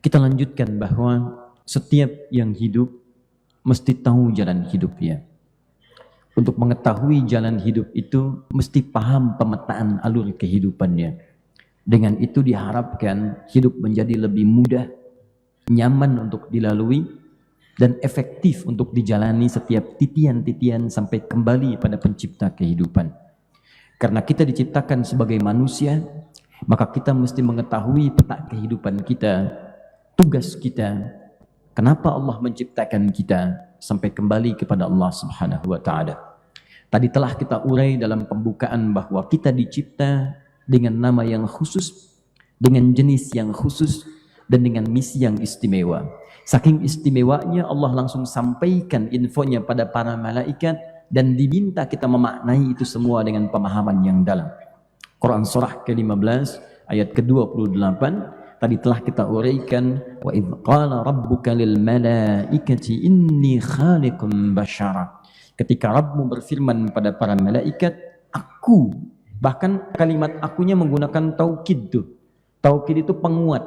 Kita lanjutkan bahwa setiap yang hidup mesti tahu jalan hidupnya. Untuk mengetahui jalan hidup itu mesti paham pemetaan alur kehidupannya. Dengan itu diharapkan hidup menjadi lebih mudah, nyaman untuk dilalui, dan efektif untuk dijalani setiap titian-titian sampai kembali pada pencipta kehidupan. Karena kita diciptakan sebagai manusia, maka kita mesti mengetahui peta kehidupan kita, tugas kita, kenapa Allah menciptakan kita sampai kembali kepada Allah Subhanahu wa Ta'ala. Tadi telah kita urai dalam pembukaan bahwa kita dicipta dengan nama yang khusus, dengan jenis yang khusus, dan dengan misi yang istimewa. Saking istimewanya Allah langsung sampaikan infonya pada para malaikat dan diminta kita memaknai itu semua dengan pemahaman yang dalam. Quran surah ke-15 ayat ke-28 tadi telah kita uraikan, wa idz qala rabbuka lil malaikati inni khaliqun basyara. Ketika Rabbmu berfirman pada para malaikat, aku, bahkan kalimat akunya menggunakan taukid tuh. Taukid itu penguat.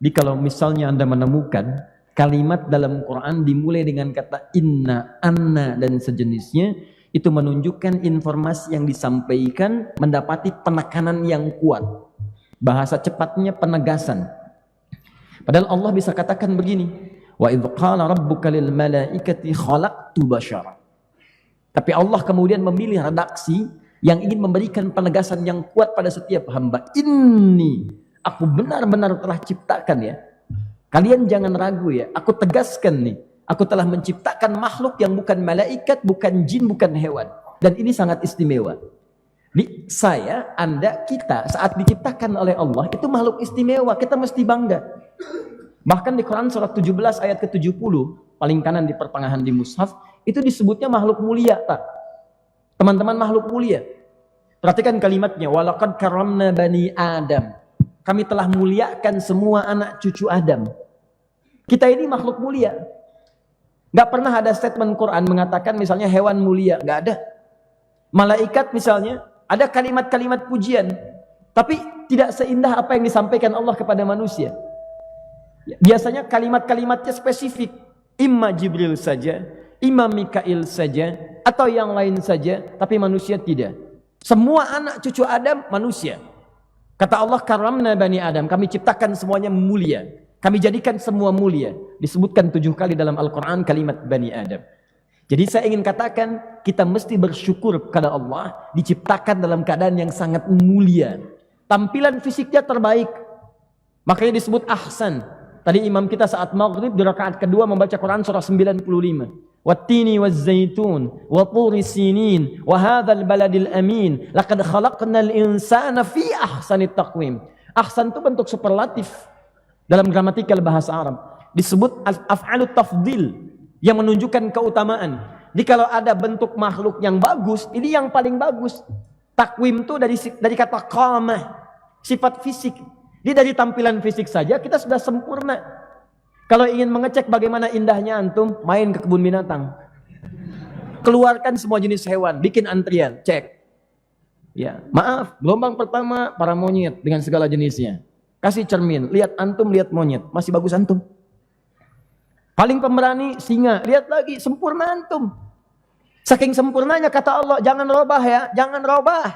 Jadi kalau misalnya Anda menemukan kalimat dalam Quran dimulai dengan kata inna, anna dan sejenisnya, itu menunjukkan informasi yang disampaikan mendapati penekanan yang kuat. Bahasa cepatnya penegasan. Padahal Allah bisa katakan begini, wa idz qala rabbuka lil malaikati khalaqtu basyara. Tapi Allah kemudian memilih redaksi yang ingin memberikan penegasan yang kuat pada setiap hamba. Inni, aku benar-benar telah ciptakan ya. Kalian jangan ragu ya, aku tegaskan nih. Aku telah menciptakan makhluk yang bukan malaikat, bukan jin, bukan hewan. Dan ini sangat istimewa. Saya, Anda, kita saat diciptakan oleh Allah itu makhluk istimewa, kita mesti bangga. Bahkan di Quran surat 17 ayat ke-70, paling kanan di pertengahan di mushaf, itu disebutnya makhluk mulia, tak? Teman-teman, makhluk mulia. Perhatikan kalimatnya, walaqad karramna bani Adam. Kami telah muliakan semua anak cucu Adam. Kita ini makhluk mulia. Gak pernah ada statement Quran mengatakan misalnya hewan mulia, gak ada. Malaikat misalnya, ada kalimat-kalimat pujian, tapi tidak seindah apa yang disampaikan Allah kepada manusia. Biasanya kalimat-kalimatnya spesifik, imma Jibril saja, imma Mikail saja, atau yang lain saja, tapi manusia tidak. Semua anak cucu Adam manusia. Kata Allah, karamna bani Adam, kami ciptakan semuanya mulia, kami jadikan semua mulia. Disebutkan 7 kali dalam Al-Quran kalimat bani Adam. Jadi saya ingin katakan, kita mesti bersyukur kepada Allah, diciptakan dalam keadaan yang sangat mulia. Tampilan fisiknya terbaik, makanya disebut ahsan. Tadi imam kita saat maghrib di rakaat kedua membaca Quran surah 95. Wattini wazzaitun, wa turi sinin, wa hadzal baladil amin, laqad khalaqnal insana fi ahsanit taqwim. Ahsan itu bentuk superlatif dalam gramatikal bahasa Arab. Disebut af'alut tafdil, yang menunjukkan keutamaan. Jadi kalau ada bentuk makhluk yang bagus, ini yang paling bagus. Takwim itu dari kata qamah, sifat fisik. Jadi dari tampilan fisik saja kita sudah sempurna. Kalau ingin mengecek bagaimana indahnya antum, main ke kebun binatang. Keluarkan semua jenis hewan, bikin antrian, cek. Ya, maaf, gelombang pertama para monyet dengan segala jenisnya. Kasih cermin, lihat antum, lihat monyet, masih bagus antum. Paling pemberani singa, lihat lagi sempurna antum. Saking sempurnanya kata Allah, jangan robah ya, jangan robah.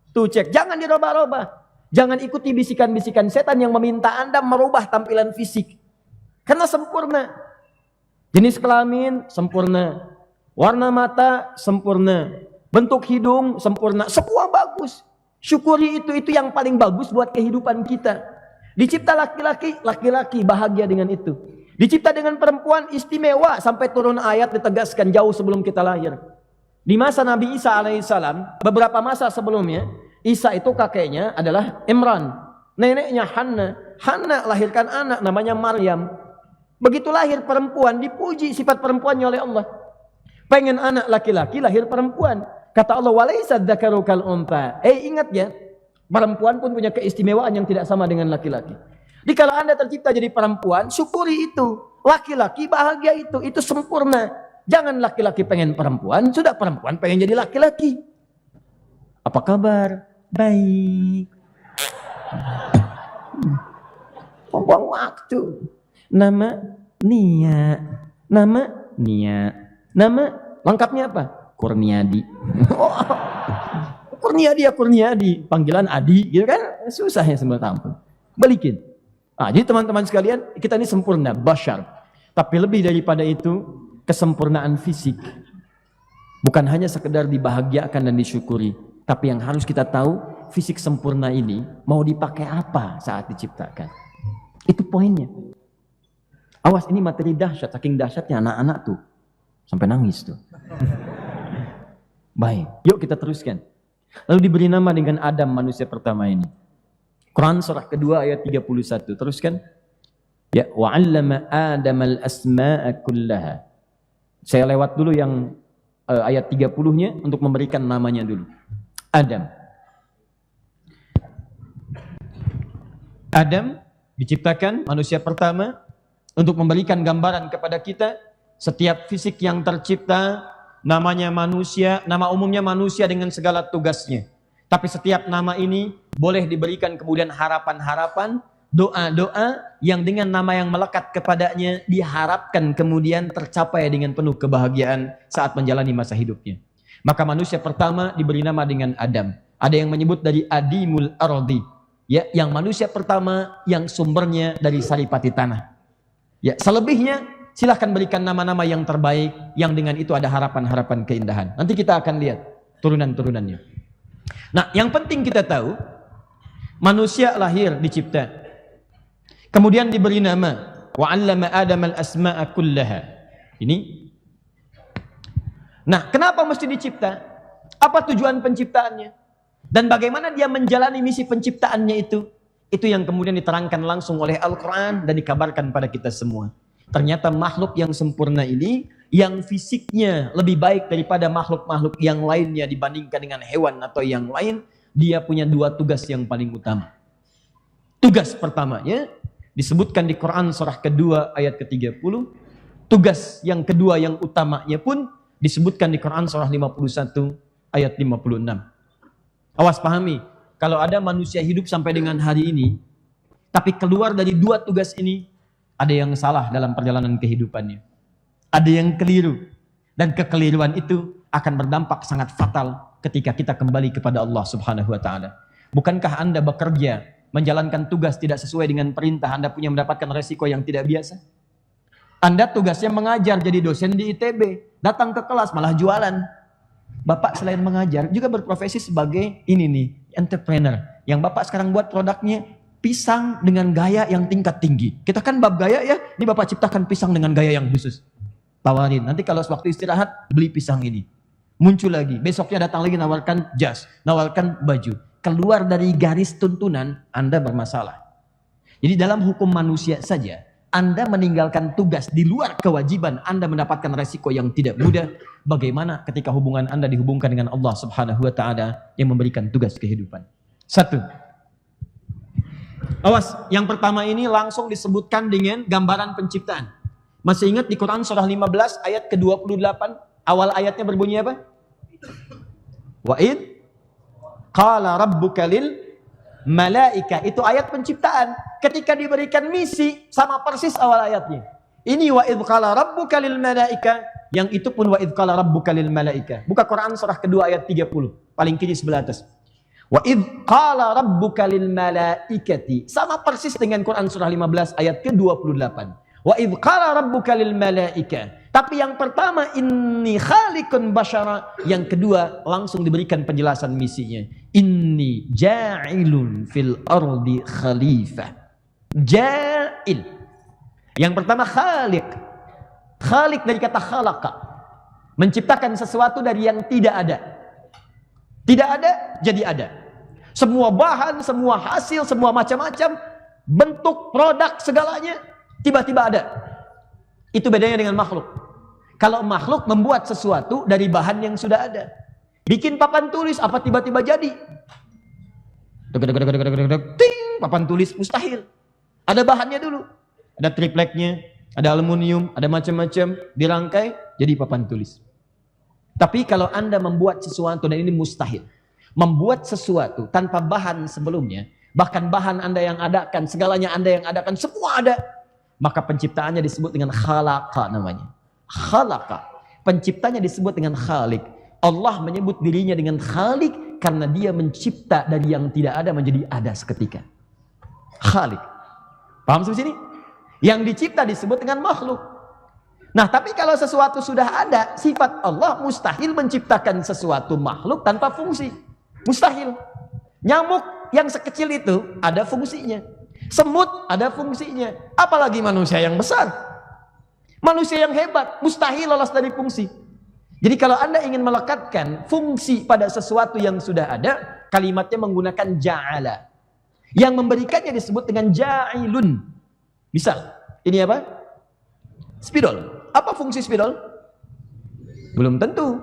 Tuh cek, jangan dirobah-robah. Jangan ikuti bisikan-bisikan setan yang meminta Anda merubah tampilan fisik. Karena sempurna. Jenis kelamin sempurna, warna mata sempurna, bentuk hidung sempurna, semua bagus. Syukuri itu yang paling bagus buat kehidupan kita. Dicipta laki-laki, laki-laki bahagia dengan itu. Dicipta dengan perempuan istimewa, sampai turun ayat ditegaskan jauh sebelum kita lahir. Di masa Nabi Isa alaihissalam, beberapa masa sebelumnya, Isa itu kakeknya adalah Imran, neneknya Hanna. Hanna lahirkan anak namanya Maryam. Begitu lahir perempuan, dipuji sifat perempuannya oleh Allah. Pengen anak laki-laki, lahir perempuan. Kata Allah, walaisa dzakaru kal untha. Ingat ya, perempuan pun punya keistimewaan yang tidak sama dengan laki-laki. Jadi kalau Anda tercipta jadi perempuan, syukuri itu. Laki-laki bahagia itu sempurna. Jangan laki-laki pengen perempuan, sudah perempuan pengen jadi laki-laki. Apa kabar? Baik. Buang waktu. Nama Nia. Nama Nia. Nama lengkapnya apa? Kurniadi. Kurniadi. Panggilan Adi, gitu kan? Susah ya sebenarnya tampil. Balikin. Jadi teman-teman sekalian, kita ini sempurna, bashar. Tapi lebih daripada itu, kesempurnaan fisik. Bukan hanya sekedar dibahagiakan dan disyukuri. Tapi yang harus kita tahu, fisik sempurna ini mau dipakai apa saat diciptakan. Itu poinnya. Awas, ini materi dahsyat, saking dahsyatnya anak-anak tuh. Sampai nangis tuh. Baik, yuk kita teruskan. Lalu diberi nama dengan Adam, manusia pertama ini. Quran surah kedua ayat 31. Teruskan. Ya, wa 'allama Adam al-asma'a kullaha. Saya lewat dulu yang ayat 30-nya untuk memberikan namanya dulu. Adam. Adam diciptakan manusia pertama untuk memberikan gambaran kepada kita setiap fisik yang tercipta namanya manusia, nama umumnya manusia dengan segala tugasnya. Tapi setiap nama ini boleh diberikan kemudian harapan-harapan, doa-doa yang dengan nama yang melekat kepadanya diharapkan kemudian tercapai dengan penuh kebahagiaan saat menjalani masa hidupnya. Maka manusia pertama diberi nama dengan Adam. Ada yang menyebut dari Adimul Ardi, ya, yang manusia pertama yang sumbernya dari saripati tanah. Ya, selebihnya silahkan berikan nama-nama yang terbaik, yang dengan itu ada harapan-harapan keindahan. Nanti kita akan lihat turunan-turunannya. Nah, yang penting kita tahu, manusia lahir dicipta. Kemudian diberi nama, wa 'allama Adam al-asma'a kullaha. Ini. Nah, kenapa mesti dicipta? Apa tujuan penciptaannya? Dan bagaimana dia menjalani misi penciptaannya itu? Itu yang kemudian diterangkan langsung oleh Al-Quran dan dikabarkan pada kita semua. Ternyata makhluk yang sempurna ini, yang fisiknya lebih baik daripada makhluk-makhluk yang lainnya dibandingkan dengan hewan atau yang lain, dia punya dua tugas yang paling utama. Tugas pertamanya disebutkan di Quran surah kedua ayat ke-30. Tugas yang kedua yang utamanya pun disebutkan di Quran surah 51 ayat 56. Awas pahami, kalau ada manusia hidup sampai dengan hari ini, tapi keluar dari dua tugas ini, ada yang salah dalam perjalanan kehidupannya. Ada yang keliru. Dan kekeliruan itu akan berdampak sangat fatal ketika kita kembali kepada Allah Subhanahu wa ta'ala. Bukankah Anda bekerja, menjalankan tugas tidak sesuai dengan perintah, Anda punya mendapatkan resiko yang tidak biasa? Anda tugasnya mengajar, jadi dosen di ITB. Datang ke kelas, malah jualan. Bapak selain mengajar, juga berprofesi sebagai ini nih, entrepreneur. Yang Bapak sekarang buat produknya, pisang dengan gaya yang tingkat tinggi. Kita kan bab gaya ya, ini Bapak ciptakan pisang dengan gaya yang khusus. Tawarin, nanti kalau waktu istirahat, beli pisang ini. Muncul lagi, besoknya datang lagi nawarkan jas, nawarkan baju. Keluar dari garis tuntunan, Anda bermasalah. Jadi dalam hukum manusia saja, Anda meninggalkan tugas di luar kewajiban, Anda mendapatkan resiko yang tidak mudah. Bagaimana ketika hubungan Anda dihubungkan dengan Allah Subhanahu wa ta'ala yang memberikan tugas kehidupan? Satu. Awas, yang pertama ini langsung disebutkan dengan gambaran penciptaan. Masih ingat di Quran surah 15 ayat ke-28, awal ayatnya berbunyi apa? Wa'id qala rabbuka lil malaika. Itu ayat penciptaan. Ketika diberikan misi, sama persis awal ayatnya. Ini wa'id qala rabbuka lil malaika, yang itu pun wa'id qala rabbuka lil malaika. Buka Quran surah kedua ayat 30, paling kiri sebelah atas. Wa'id qala rabbuka lil malaikati, sama persis dengan Quran surah 15 ayat ke-28. Wa idh qala rabbuka lil malaika. Tapi yang pertama inni khaliqun basyara, yang kedua langsung diberikan penjelasan misinya. Inni ja'ilun fil ardi khalifah. Ja'il. Yang pertama khaliq. Khaliq dari kata khalaqa. Menciptakan sesuatu dari yang tidak ada. Tidak ada jadi ada. Semua bahan, semua hasil, semua macam-macam bentuk, produk segalanya tiba-tiba ada. Itu bedanya dengan makhluk. Kalau makhluk membuat sesuatu dari bahan yang sudah ada. Bikin papan tulis, apa tiba-tiba jadi? Ting, papan tulis mustahil. Ada bahannya dulu. Ada tripleknya, ada aluminium, ada macam-macam, dirangkai jadi papan tulis. Tapi kalau Anda membuat sesuatu, dan ini mustahil, membuat sesuatu tanpa bahan sebelumnya, Bahkan bahan Anda yang adakan, segalanya Anda yang adakan, semua ada. Maka penciptaannya disebut dengan khalaqa namanya. Khalaqa. Penciptanya disebut dengan khalik. Allah menyebut dirinya dengan khalik karena dia mencipta dari yang tidak ada menjadi ada seketika. Khalik. Paham sampai sini? Yang dicipta disebut dengan makhluk. Nah, tapi kalau sesuatu sudah ada, sifat Allah mustahil menciptakan sesuatu makhluk tanpa fungsi. Mustahil. Nyamuk yang sekecil itu ada fungsinya. Semut ada fungsinya. Apalagi manusia yang besar. Manusia yang hebat, mustahil lolos dari fungsi. Jadi kalau Anda ingin melekatkan fungsi pada sesuatu yang sudah ada, kalimatnya menggunakan ja'ala. Yang memberikannya disebut dengan ja'ilun. Misal, ini apa? Spidol. Apa fungsi spidol? Belum tentu.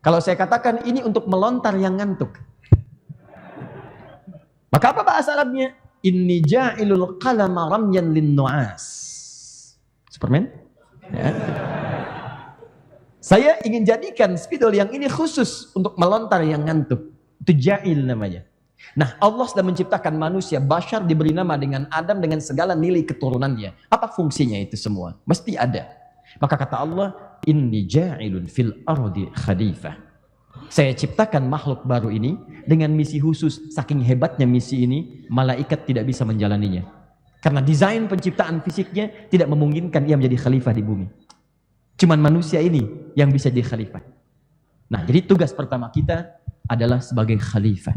Kalau saya katakan ini untuk melontar yang ngantuk. Maka apa bahasa Arabnya? Inni ja'ilul qalama ramyan lin-nu'as. Superman? Ya. Saya ingin jadikan spidol yang ini khusus untuk melontar yang ngantuk. Itu ja'il namanya. Nah, Allah sudah menciptakan manusia, Bashar diberi nama dengan Adam dengan segala nilai keturunannya. Apa fungsinya itu semua? Mesti ada. Maka kata Allah, inni ja'ilun fil ardi khalifah. Saya ciptakan makhluk baru ini dengan misi khusus. Saking hebatnya misi ini, malaikat tidak bisa menjalaninya. Karena desain penciptaan fisiknya tidak memungkinkan ia menjadi khalifah di bumi. Cuman manusia ini yang bisa jadi khalifah. Nah, jadi tugas pertama kita adalah sebagai khalifah.